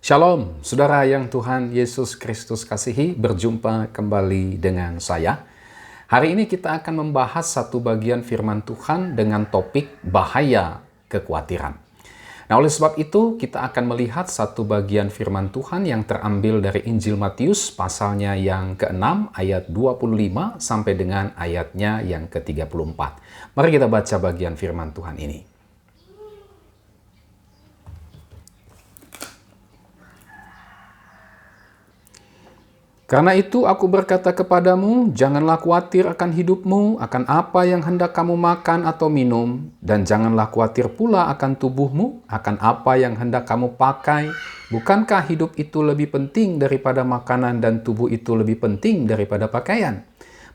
Shalom, saudara yang Tuhan Yesus Kristus kasihi, berjumpa kembali dengan saya. Hari ini kita akan membahas satu bagian firman Tuhan dengan topik bahaya kekhawatiran. Nah, oleh sebab itu kita akan melihat satu bagian firman Tuhan yang terambil dari Injil Matius pasalnya yang ke-6 ayat 25 sampai dengan ayatnya yang ke-34. Mari kita baca bagian firman Tuhan ini. Karena itu aku berkata kepadamu, janganlah khawatir akan hidupmu, akan apa yang hendak kamu makan atau minum, dan janganlah khawatir pula akan tubuhmu, akan apa yang hendak kamu pakai. Bukankah hidup itu lebih penting daripada makanan dan tubuh itu lebih penting daripada pakaian?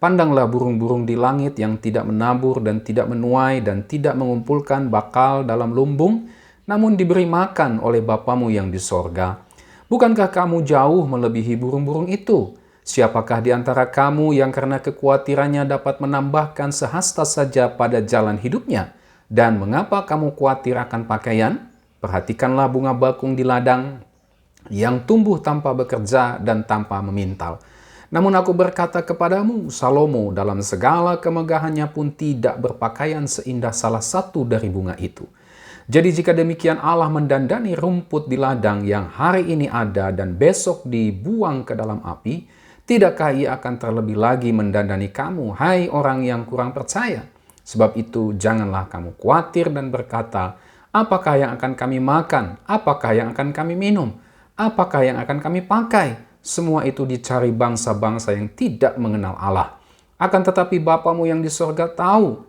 Pandanglah burung-burung di langit yang tidak menabur dan tidak menuai dan tidak mengumpulkan bakal dalam lumbung, namun diberi makan oleh Bapamu yang di sorga. Bukankah kamu jauh melebihi burung-burung itu? Siapakah di antara kamu yang karena kekhawatirannya dapat menambahkan sehasta saja pada jalan hidupnya? Dan mengapa kamu khawatir akan pakaian? Perhatikanlah bunga bakung di ladang yang tumbuh tanpa bekerja dan tanpa memintal. Namun aku berkata kepadamu, Salomo dalam segala kemegahannya pun tidak berpakaian seindah salah satu dari bunga itu. Jadi jika demikian Allah mendandani rumput di ladang yang hari ini ada dan besok dibuang ke dalam api, tidakkah Ia akan terlebih lagi mendandani kamu, hai orang yang kurang percaya? Sebab itu janganlah kamu khawatir dan berkata, apakah yang akan kami makan? Apakah yang akan kami minum? Apakah yang akan kami pakai? Semua itu dicari bangsa-bangsa yang tidak mengenal Allah. Akan tetapi Bapamu yang di sorga tahu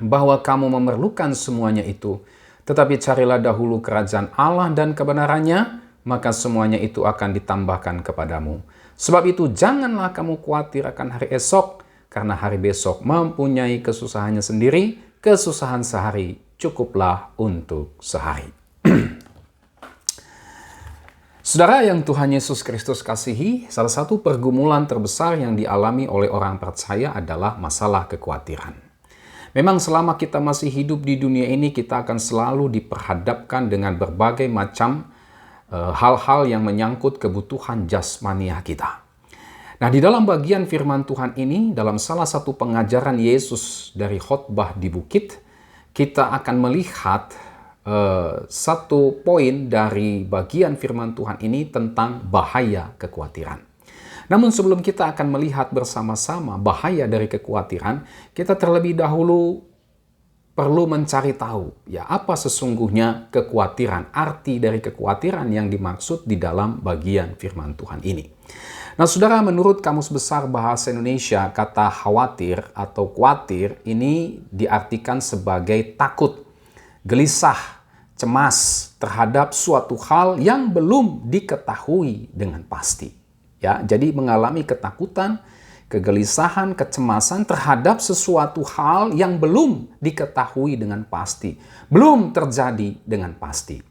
bahwa kamu memerlukan semuanya itu. Tetapi carilah dahulu kerajaan Allah dan kebenarannya, maka semuanya itu akan ditambahkan kepadamu. Sebab itu janganlah kamu khawatir akan hari esok, karena hari besok mempunyai kesusahannya sendiri, kesusahan sehari cukuplah untuk sehari. Saudara yang Tuhan Yesus Kristus kasihi, salah satu pergumulan terbesar yang dialami oleh orang percaya adalah masalah kekhawatiran. Memang selama kita masih hidup di dunia ini, kita akan selalu diperhadapkan dengan berbagai macam hal-hal yang menyangkut kebutuhan jasmaniah kita. Nah, di dalam bagian firman Tuhan ini, dalam salah satu pengajaran Yesus dari khotbah di bukit, kita akan melihat satu poin dari bagian firman Tuhan ini tentang bahaya kekhawatiran. Namun sebelum kita akan melihat bersama-sama bahaya dari kekhawatiran, kita terlebih dahulu perlu mencari tahu ya apa sesungguhnya kekhawatiran, arti dari kekhawatiran yang dimaksud di dalam bagian firman Tuhan ini. Nah, saudara, menurut Kamus Besar Bahasa Indonesia, kata khawatir atau khawatir ini diartikan sebagai takut, gelisah, cemas terhadap suatu hal yang belum diketahui dengan pasti. Ya, jadi mengalami ketakutan, kegelisahan, kecemasan terhadap sesuatu hal yang belum diketahui dengan pasti, belum terjadi dengan pasti.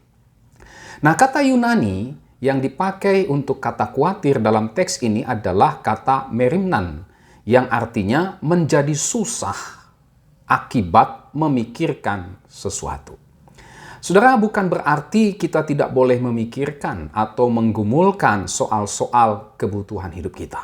Nah, kata Yunani yang dipakai untuk kata khawatir dalam teks ini adalah kata merimnan, yang artinya menjadi susah akibat memikirkan sesuatu. Saudara, bukan berarti kita tidak boleh memikirkan atau menggumulkan soal-soal kebutuhan hidup kita.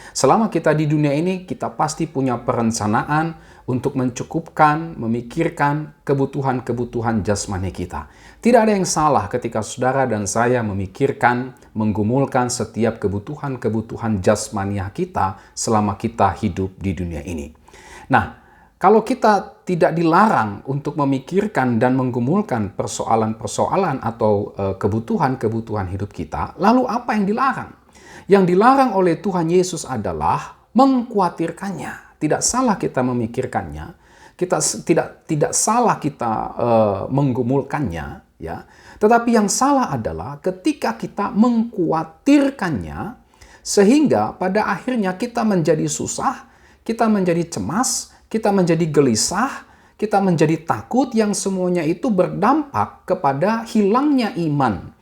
Selama kita di dunia ini, kita pasti punya perencanaan untuk mencukupkan, memikirkan kebutuhan-kebutuhan jasmani kita. Tidak ada yang salah ketika saudara dan saya memikirkan, menggumulkan setiap kebutuhan-kebutuhan jasmaniah kita selama kita hidup di dunia ini. Nah, kalau kita tidak dilarang untuk memikirkan dan menggumulkan persoalan-persoalan atau kebutuhan-kebutuhan hidup kita, lalu apa yang dilarang? Yang dilarang oleh Tuhan Yesus adalah mengkhawatirkannya. Tidak salah kita memikirkannya, tidak salah kita menggumulkannya, ya. Tetapi yang salah adalah ketika kita mengkhawatirkannya, sehingga pada akhirnya kita menjadi susah, kita menjadi cemas, kita menjadi gelisah, kita menjadi takut, yang semuanya itu berdampak kepada hilangnya iman,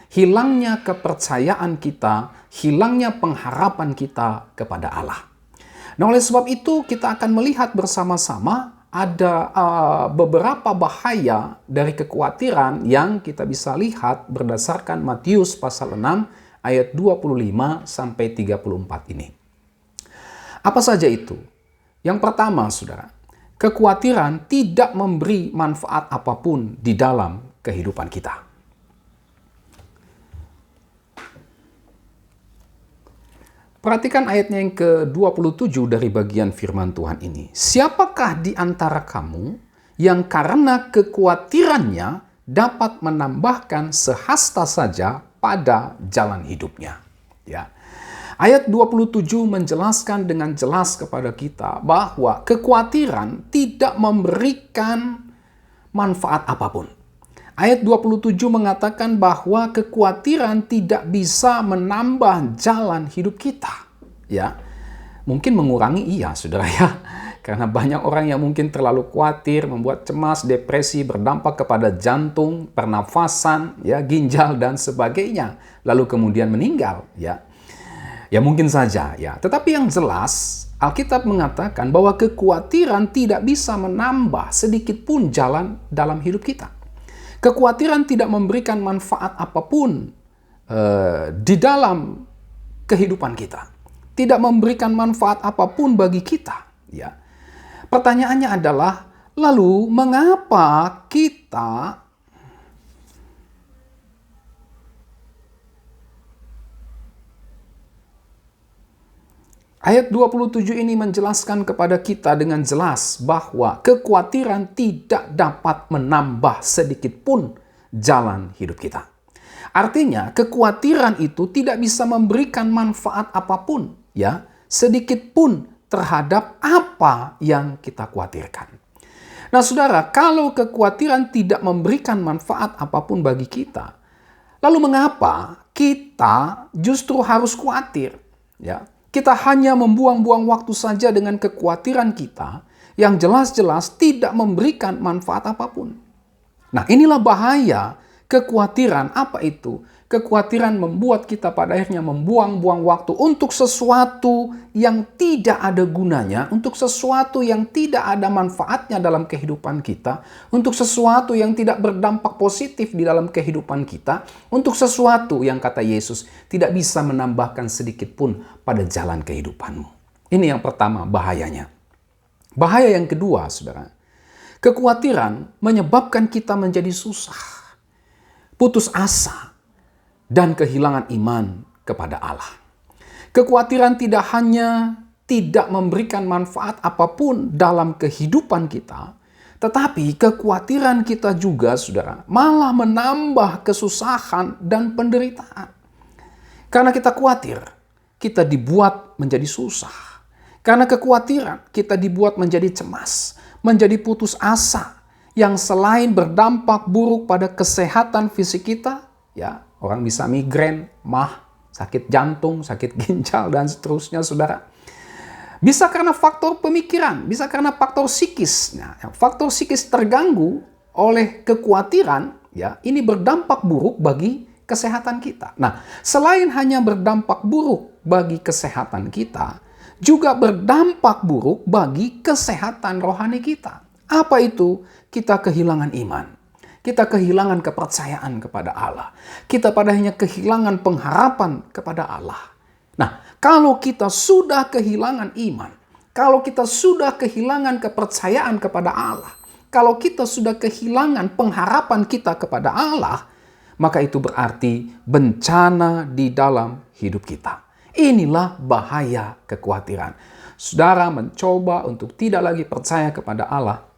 hilangnya kepercayaan kita, hilangnya pengharapan kita kepada Allah. Nah, oleh sebab itu kita akan melihat bersama-sama ada beberapa bahaya dari kekhawatiran yang kita bisa lihat berdasarkan Matius pasal 6 ayat 25 sampai 34 ini. Apa saja itu? Yang pertama, saudara, kekhawatiran tidak memberi manfaat apapun di dalam kehidupan kita. Perhatikan ayatnya yang ke-27 dari bagian firman Tuhan ini. Siapakah di antara kamu yang karena kekhawatirannya dapat menambahkan sehasta saja pada jalan hidupnya? Ya. Ayat 27 menjelaskan dengan jelas kepada kita bahwa kekhawatiran tidak memberikan manfaat apapun. Ayat 27 mengatakan bahwa kekhawatiran tidak bisa menambah jalan hidup kita. Ya, mungkin mengurangi saudara ya. Karena banyak orang yang mungkin terlalu khawatir, membuat cemas, depresi, berdampak kepada jantung, pernafasan, ya, ginjal dan sebagainya. Lalu kemudian meninggal, ya. Ya mungkin saja, ya. Tetapi yang jelas, Alkitab mengatakan bahwa kekhawatiran tidak bisa menambah sedikit pun jalan dalam hidup kita. Kekhawatiran tidak memberikan manfaat apapun di dalam kehidupan kita. Tidak memberikan manfaat apapun bagi kita. Ya. Pertanyaannya adalah, lalu mengapa kita Ayat 27 ini menjelaskan kepada kita dengan jelas bahwa kekhawatiran tidak dapat menambah sedikit pun jalan hidup kita. Artinya, kekhawatiran itu tidak bisa memberikan manfaat apapun, ya, sedikit pun terhadap apa yang kita khawatirkan. Nah, saudara, kalau kekhawatiran tidak memberikan manfaat apapun bagi kita, lalu mengapa kita justru harus khawatir, ya? Kita hanya membuang-buang waktu saja dengan kekhawatiran kita yang jelas-jelas tidak memberikan manfaat apapun. Nah, inilah bahaya kekhawatiran. Apa itu? Kekhawatiran membuat kita pada akhirnya membuang-buang waktu untuk sesuatu yang tidak ada gunanya, untuk sesuatu yang tidak ada manfaatnya dalam kehidupan kita, untuk sesuatu yang tidak berdampak positif di dalam kehidupan kita, untuk sesuatu yang kata Yesus tidak bisa menambahkan sedikit pun pada jalan kehidupanmu. Ini yang pertama, bahayanya. Bahaya yang kedua, saudara, kekhawatiran menyebabkan kita menjadi susah, putus asa, dan kehilangan iman kepada Allah. Kekhawatiran tidak hanya tidak memberikan manfaat apapun dalam kehidupan kita, tetapi kekhawatiran kita juga, saudara, malah menambah kesusahan dan penderitaan. Karena kita khawatir, kita dibuat menjadi susah. Karena kekhawatiran, kita dibuat menjadi cemas, menjadi putus asa, yang selain berdampak buruk pada kesehatan fisik kita, ya, orang bisa migrain, mah, sakit jantung, sakit ginjal, dan seterusnya, saudara. Bisa karena faktor pemikiran, bisa karena faktor psikis. Nah, faktor psikis terganggu oleh kekhawatiran, ya, ini berdampak buruk bagi kesehatan kita. Nah, selain hanya berdampak buruk bagi kesehatan kita, juga berdampak buruk bagi kesehatan rohani kita. Apa itu? Kita kehilangan iman. Kita kehilangan kepercayaan kepada Allah. Kita pada akhirnya kehilangan pengharapan kepada Allah. Nah, kalau kita sudah kehilangan iman, kalau kita sudah kehilangan kepercayaan kepada Allah, kalau kita sudah kehilangan pengharapan kita kepada Allah, maka itu berarti bencana di dalam hidup kita. Inilah bahaya kekhawatiran. Saudara mencoba untuk tidak lagi percaya kepada Allah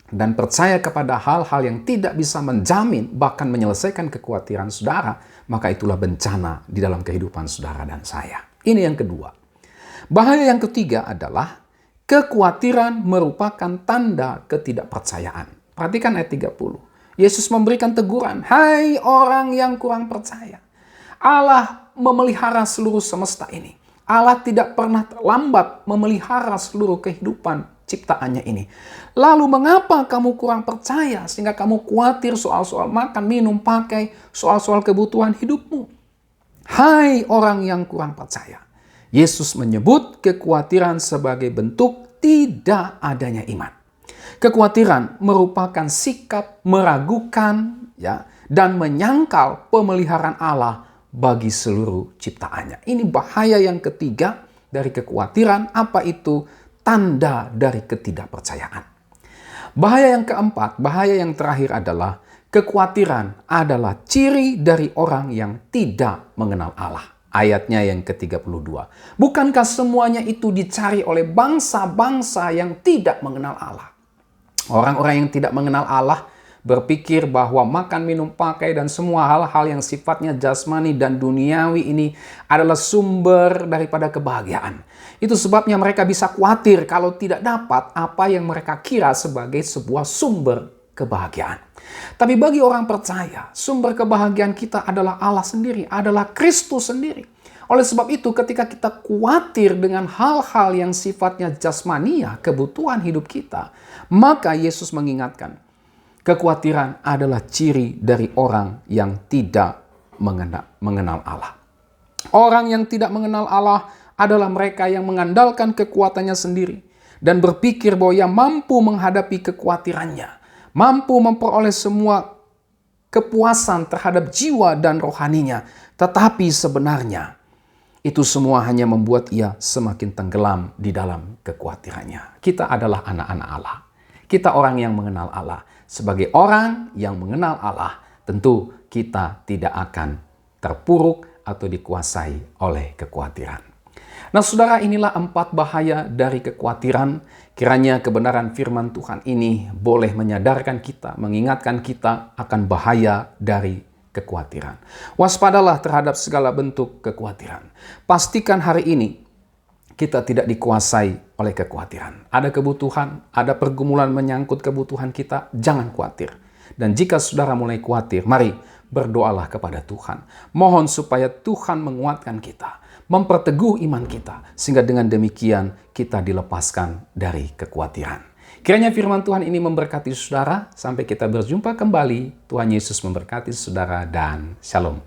dan percaya kepada hal-hal yang tidak bisa menjamin bahkan menyelesaikan kekhawatiran saudara, maka itulah bencana di dalam kehidupan saudara dan saya. Ini yang kedua. Bahaya yang ketiga adalah kekhawatiran merupakan tanda ketidakpercayaan. Perhatikan ayat 30. Yesus memberikan teguran, "Hai orang yang kurang percaya." Allah memelihara seluruh semesta ini. Allah tidak pernah terlambat memelihara seluruh kehidupan ciptaannya ini. Lalu mengapa kamu kurang percaya sehingga kamu khawatir soal-soal makan, minum, pakai, soal-soal kebutuhan hidupmu? Hai orang yang kurang percaya. Yesus menyebut kekhawatiran sebagai bentuk tidak adanya iman. Kekhawatiran merupakan sikap meragukan ya dan menyangkal pemeliharaan Allah bagi seluruh ciptaannya. Ini bahaya yang ketiga dari kekhawatiran. Apa itu? Tanda dari ketidakpercayaan. Bahaya yang keempat, bahaya yang terakhir adalah kekhawatiran adalah ciri dari orang yang tidak mengenal Allah. Ayatnya yang ke-32. Bukankah semuanya itu dicari oleh bangsa-bangsa yang tidak mengenal Allah? Orang-orang yang tidak mengenal Allah berpikir bahwa makan, minum, pakai, dan semua hal-hal yang sifatnya jasmani dan duniawi ini adalah sumber daripada kebahagiaan. Itu sebabnya mereka bisa khawatir kalau tidak dapat apa yang mereka kira sebagai sebuah sumber kebahagiaan. Tapi bagi orang percaya, sumber kebahagiaan kita adalah Allah sendiri, adalah Kristus sendiri. Oleh sebab itu, ketika kita khawatir dengan hal-hal yang sifatnya jasmania, kebutuhan hidup kita, maka Yesus mengingatkan, kekhawatiran adalah ciri dari orang yang tidak mengenal Allah. Orang yang tidak mengenal Allah adalah mereka yang mengandalkan kekuatannya sendiri dan berpikir bahwa ia mampu menghadapi kekhawatirannya, mampu memperoleh semua kepuasan terhadap jiwa dan rohaninya. Tetapi sebenarnya itu semua hanya membuat ia semakin tenggelam di dalam kekhawatirannya. Kita adalah anak-anak Allah. Kita orang yang mengenal Allah. Sebagai orang yang mengenal Allah, tentu kita tidak akan terpuruk atau dikuasai oleh kekhawatiran. Nah, saudara, inilah 4 bahaya dari kekhawatiran. Kiranya kebenaran firman Tuhan ini boleh menyadarkan kita, mengingatkan kita akan bahaya dari kekhawatiran. Waspadalah terhadap segala bentuk kekhawatiran. Pastikan hari ini kita tidak dikuasai oleh kekhawatiran. Ada kebutuhan, ada pergumulan menyangkut kebutuhan kita, jangan khawatir. Dan jika saudara mulai khawatir, mari berdoalah kepada Tuhan. Mohon supaya Tuhan menguatkan kita, memperteguh iman kita, sehingga dengan demikian kita dilepaskan dari kekhawatiran. Kiranya firman Tuhan ini memberkati saudara. Sampai kita berjumpa kembali. Tuhan Yesus memberkati saudara dan shalom.